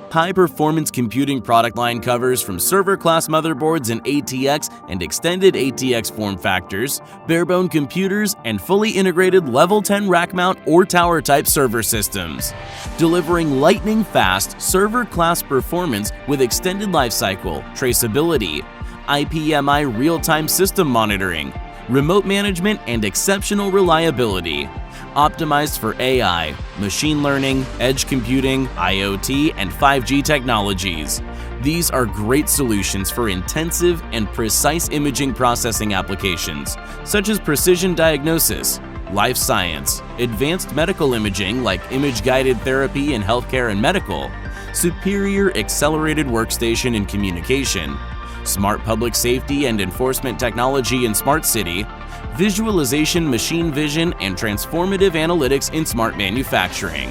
High-performance computing product line covers from server-class motherboards in ATX and extended ATX form factors, barebone computers, and fully integrated Level 10 rack mount or tower-type server systems, delivering lightning-fast server-class performance with extended lifecycle, traceability, IPMI real-time system monitoring, remote management, and exceptional reliability. Optimized for AI, machine learning, edge computing, IoT, and 5G technologies. These are great solutions for intensive and precise imaging processing applications, such as precision diagnosis, life science, advanced medical imaging like image-guided therapy in healthcare and medical, superior accelerated workstation and communication, smart public safety and enforcement technology in smart city, visualization, machine vision, and transformative analytics in smart manufacturing.